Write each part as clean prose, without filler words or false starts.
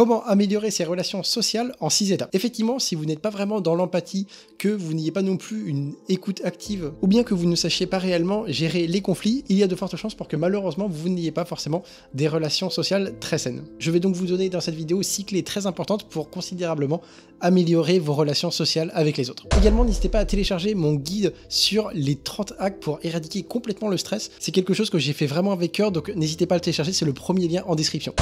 Comment améliorer ses relations sociales en 6 étapes? Effectivement, si vous n'êtes pas vraiment dans l'empathie, que vous n'ayez pas non plus une écoute active, ou bien que vous ne sachiez pas réellement gérer les conflits, il y a de fortes chances pour que malheureusement vous n'ayez pas forcément des relations sociales très saines. Je vais donc vous donner dans cette vidéo 6 clés très importantes pour considérablement améliorer vos relations sociales avec les autres. Également, n'hésitez pas à télécharger mon guide sur les 30 hacks pour éradiquer complètement le stress. C'est quelque chose que j'ai fait vraiment avec cœur, donc n'hésitez pas à le télécharger, c'est le premier lien en description.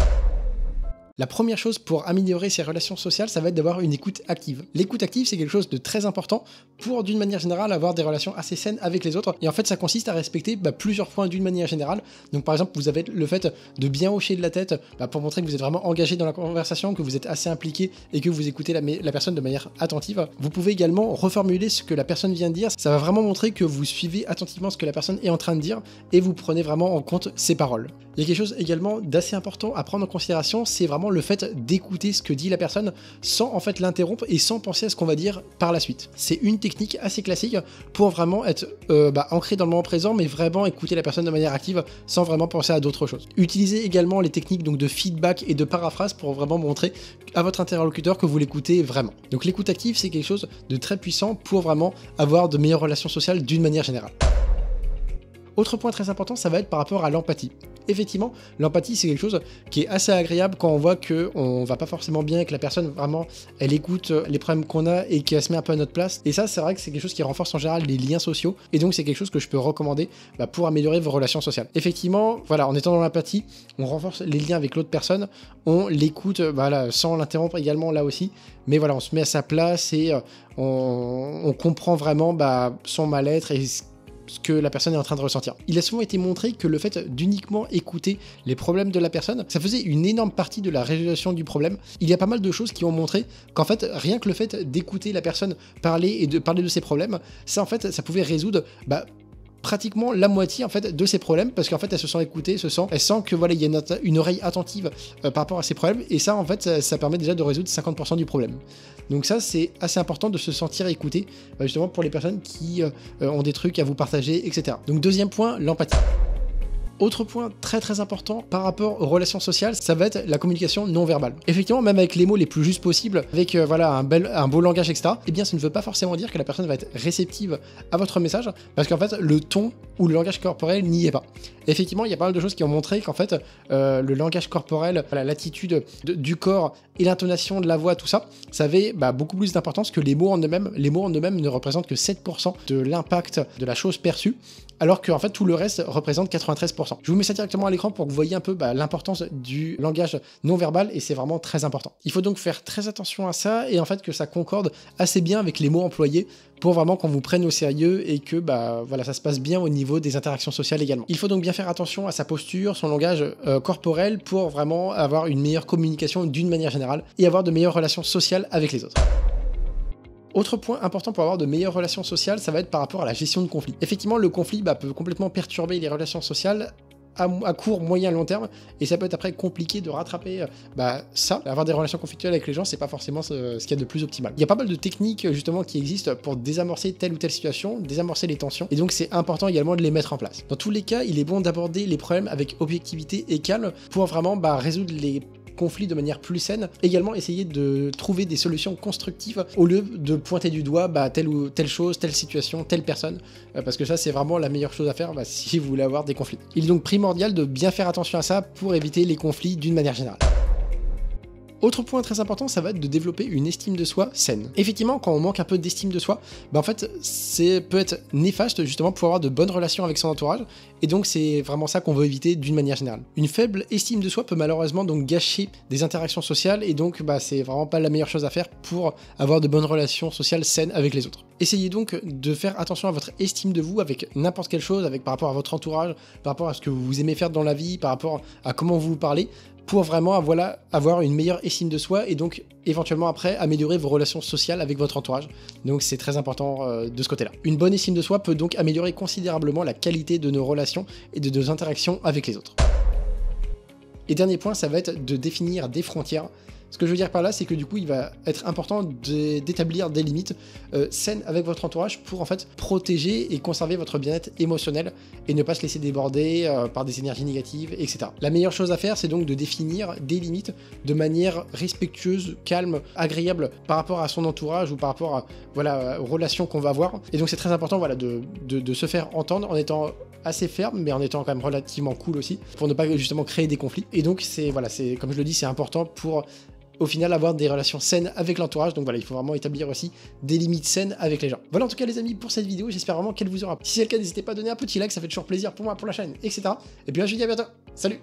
La première chose pour améliorer ses relations sociales, ça va être d'avoir une écoute active. L'écoute active, c'est quelque chose de très important pour, d'une manière générale, avoir des relations assez saines avec les autres. Et en fait, ça consiste à respecter plusieurs points d'une manière générale. Donc par exemple, vous avez le fait de bien hocher de la tête pour montrer que vous êtes vraiment engagé dans la conversation, que vous êtes assez impliqué et que vous écoutez la personne de manière attentive. Vous pouvez également reformuler ce que la personne vient de dire. Ça va vraiment montrer que vous suivez attentivement ce que la personne est en train de dire et vous prenez vraiment en compte ses paroles. Il y a quelque chose également d'assez important à prendre en considération, c'est vraiment le fait d'écouter ce que dit la personne sans en fait l'interrompre et sans penser à ce qu'on va dire par la suite. C'est une technique assez classique pour vraiment être ancré dans le moment présent, mais vraiment écouter la personne de manière active sans vraiment penser à d'autres choses. Utilisez également les techniques donc de feedback et de paraphrase pour vraiment montrer à votre interlocuteur que vous l'écoutez vraiment. Donc l'écoute active, c'est quelque chose de très puissant pour vraiment avoir de meilleures relations sociales d'une manière générale. Autre point très important, ça va être par rapport à l'empathie. Effectivement, l'empathie, c'est quelque chose qui est assez agréable quand on voit qu'on va pas forcément bien, que la personne, vraiment, elle écoute les problèmes qu'on a et qu'elle se met un peu à notre place. Et ça, c'est vrai que c'est quelque chose qui renforce en général les liens sociaux. Et donc, c'est quelque chose que je peux recommander pour améliorer vos relations sociales. Effectivement, voilà, en étant dans l'empathie, on renforce les liens avec l'autre personne, on l'écoute sans l'interrompre également là aussi. Mais voilà, on se met à sa place et on comprend vraiment son mal-être et ce que la personne est en train de ressentir. Il a souvent été montré que le fait d'uniquement écouter les problèmes de la personne, ça faisait une énorme partie de la résolution du problème. Il y a pas mal de choses qui ont montré qu'en fait, rien que le fait d'écouter la personne parler et de parler de ses problèmes, ça en fait, ça pouvait résoudre pratiquement la moitié en fait de ses problèmes, parce qu'en fait elle se sent écoutée, elle sent que voilà, il y a une oreille attentive par rapport à ses problèmes, et ça en fait ça permet déjà de résoudre 50% du problème. Donc ça, c'est assez important de se sentir écouté justement pour les personnes qui ont des trucs à vous partager, etc. Donc deuxième point, l'empathie. Autre point très très important par rapport aux relations sociales, ça va être la communication non verbale. Effectivement, même avec les mots les plus justes possibles, avec un beau langage, etc., eh bien ça ne veut pas forcément dire que la personne va être réceptive à votre message, parce qu'en fait le ton ou le langage corporel n'y est pas. Effectivement, il y a pas mal de choses qui ont montré qu'en fait le langage corporel, l'attitude du corps et l'intonation de la voix, tout ça, ça avait beaucoup plus d'importance que les mots en eux-mêmes. Les mots en eux-mêmes ne représentent que 7% de l'impact de la chose perçue, alors que en fait tout le reste représente 93%. Je vous mets ça directement à l'écran pour que vous voyez un peu l'importance du langage non verbal, et c'est vraiment très important. Il faut donc faire très attention à ça, et en fait que ça concorde assez bien avec les mots employés pour vraiment qu'on vous prenne au sérieux et que ça se passe bien au niveau des interactions sociales également. Il faut donc bien faire attention à sa posture, son langage corporel pour vraiment avoir une meilleure communication d'une manière générale et avoir de meilleures relations sociales avec les autres. Autre point important pour avoir de meilleures relations sociales, ça va être par rapport à la gestion de conflits. Effectivement, le conflit peut complètement perturber les relations sociales à court, moyen, long terme, et ça peut être après compliqué de rattraper ça. Avoir des relations conflictuelles avec les gens, c'est pas forcément ce qu'il y a de plus optimal. Il y a pas mal de techniques justement qui existent pour désamorcer telle ou telle situation, désamorcer les tensions, et donc c'est important également de les mettre en place. Dans tous les cas, il est bon d'aborder les problèmes avec objectivité et calme pour vraiment résoudre les conflits de manière plus saine. Également essayer de trouver des solutions constructives au lieu de pointer du doigt telle ou telle chose, telle situation, telle personne, parce que ça c'est vraiment la meilleure chose à faire si vous voulez avoir des conflits. Il est donc primordial de bien faire attention à ça pour éviter les conflits d'une manière générale. Autre point très important, ça va être de développer une estime de soi saine. Effectivement, quand on manque un peu d'estime de soi, en fait, peut être néfaste justement pour avoir de bonnes relations avec son entourage, et donc c'est vraiment ça qu'on veut éviter d'une manière générale. Une faible estime de soi peut malheureusement donc gâcher des interactions sociales, et donc c'est vraiment pas la meilleure chose à faire pour avoir de bonnes relations sociales saines avec les autres. Essayez donc de faire attention à votre estime de vous avec n'importe quelle chose, par rapport à votre entourage, par rapport à ce que vous aimez faire dans la vie, par rapport à comment vous vous parlez, pour vraiment avoir une meilleure estime de soi et donc éventuellement après améliorer vos relations sociales avec votre entourage. Donc c'est très important de ce côté-là. Une bonne estime de soi peut donc améliorer considérablement la qualité de nos relations et de nos interactions avec les autres. Et dernier point, ça va être de définir des frontières. Ce que je veux dire par là, c'est que du coup, il va être important d'établir des limites saines avec votre entourage pour en fait protéger et conserver votre bien-être émotionnel et ne pas se laisser déborder par des énergies négatives, etc. La meilleure chose à faire, c'est donc de définir des limites de manière respectueuse, calme, agréable par rapport à son entourage ou par rapport à, voilà, aux relations qu'on va avoir. Et donc c'est très important, voilà, de se faire entendre en étant assez ferme, mais en étant quand même relativement cool aussi, pour ne pas justement créer des conflits. Et donc c'est, voilà, c'est, comme je le dis, c'est important pour au final avoir des relations saines avec l'entourage. Donc voilà, il faut vraiment établir aussi des limites saines avec les gens. Voilà en tout cas les amis pour cette vidéo, j'espère vraiment qu'elle vous aura plu. Si c'est le cas, n'hésitez pas à donner un petit like, ça fait toujours plaisir pour moi, pour la chaîne, etc. Et puis là je vous dis à bientôt, salut.